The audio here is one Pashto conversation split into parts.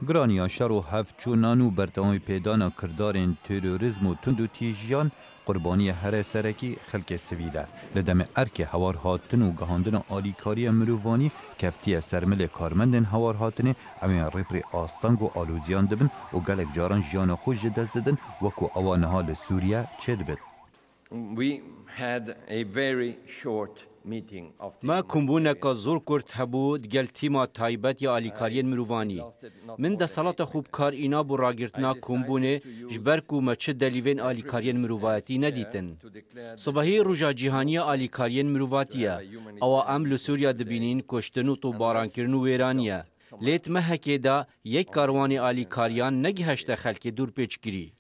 گرانیا شر و هفچونان و برتامی پیدانا کردارین تروریزم و تند و تیجیان قربانی هر سرکی خلق سویله لدم ارک هوار هاتن و گهاندن آلیکاری مروانی کفتی سرمل کارمندن هوار هاتن امین ریپری آستانگ و آلوزیان دبن و گلک جاران جیان خوش دست ددن وکو اوانها لسوریه چه دبد. ما کمبونکا زور کرد هبود گل تیما تایبت یا آلیکارین مروانی. من ده صلاة خوب کار اینا بو راگرتنا کمبونه جبرکو ما چه دلیوین آلیکارین مروواتی ندیتن. صبحی روژا جیهانی آلیکارین مروواتیه. او ام لسوریا دبینین کشتنو تو باران کرنو ویرانیه. لیت مهکه دا یک کاروانی آلیکاریان نگهشت خلک دور پیچ گیری.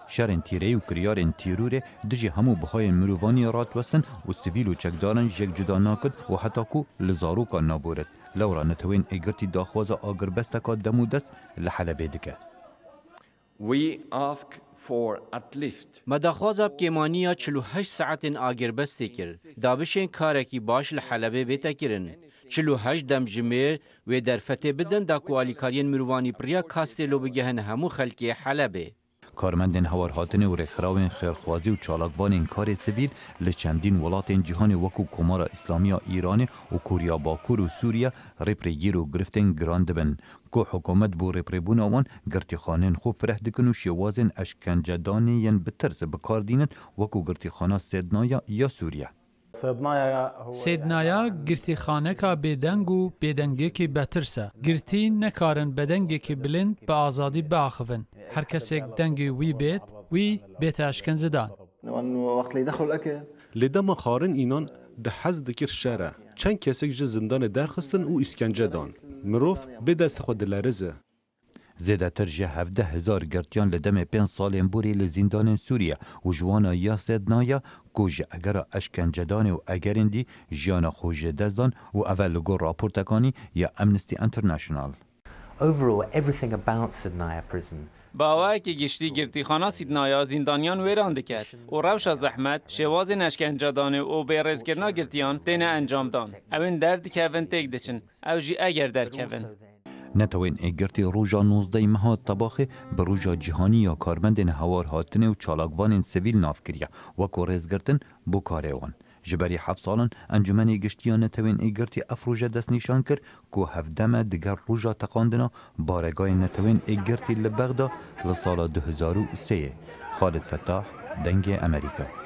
شرن تیره و کریارن تیروره دجی همو بخای مروانی رات وستن و سیویل و چکدارن جگ جدا ناکد و حتی کو لزاروکا نابورد لورا نتوین اگرتی داخواز آگر بستکا دمو دست لحلبه دکه. ما داخوازب کمانیا 48 ساعت آگر بسته کرد. دابشین کارکی باش لحلبه بیتا کرن. 48 دم جمیر و در فتح بدن دا کوالیکارین مروانی پریا کاستلو بگهن همو خلکی حلبه. کارمندن هوار هاتن و رخراوین خیرخوازی و چالاکبانین کار سیویل لچندین ولاتین جهان وکو کمارا اسلامیا ایران و کوریا باکور و سوریا ریپری گیر و گرفتن گراند بن که حکومت بو ریپری بون آوان گرتی خانین خوب فرح دکن و شیوازن اشکنجه دانین بترس بکاردینت وکو گرتی خانا سیدنایا یا سوریا. سیدنایا گرتی خانه کا بدنگ و بدنگی که بترسه. گرتی نکارن بدنگی که بلند به آزادی باخفن. هر کسی دنگی وی بیت اشکن زدان. لدم خارن اینان ده حز دکر شره. چند کسی که زندان درخستن و اسکنجه دان. مروف به دست خود لرزه. زیده تر جه 17,000 گرتیان لدم 5 سالین بوری لزیندان سوریه و جوانا یا سیدنایا کج اگر اشکنجدان و اگرندی جیانا خوش دزدان و اول لگو راپورتکانی یا امنستی انترنشنال. باوای که گشتی گرتیخانه سیدنایا زندانیان ویرانده کرد و روش زحمت شواز نشکنجدان و بیرزگرنا گرتیان دینه انجام دان. اوین درد که اوین تک دچن او جی اگر در کوین. نتوین اگرتی روژا 19 ماه طباخه به روژا جهانی یا کارمندن هوار هاتنه و چالاکوانین سویل ناف کریه وکو ریزگرتن بو کاره وان. جبری 7 سالن انجمن گشتیان نتوین اگرتی افروژه دست نشان کرد که 17 دیگر روژا تقاندنا بارگاه نتوین اگرتی لبغدا لسال 2003. خالد فتاح، دنگ امریکا.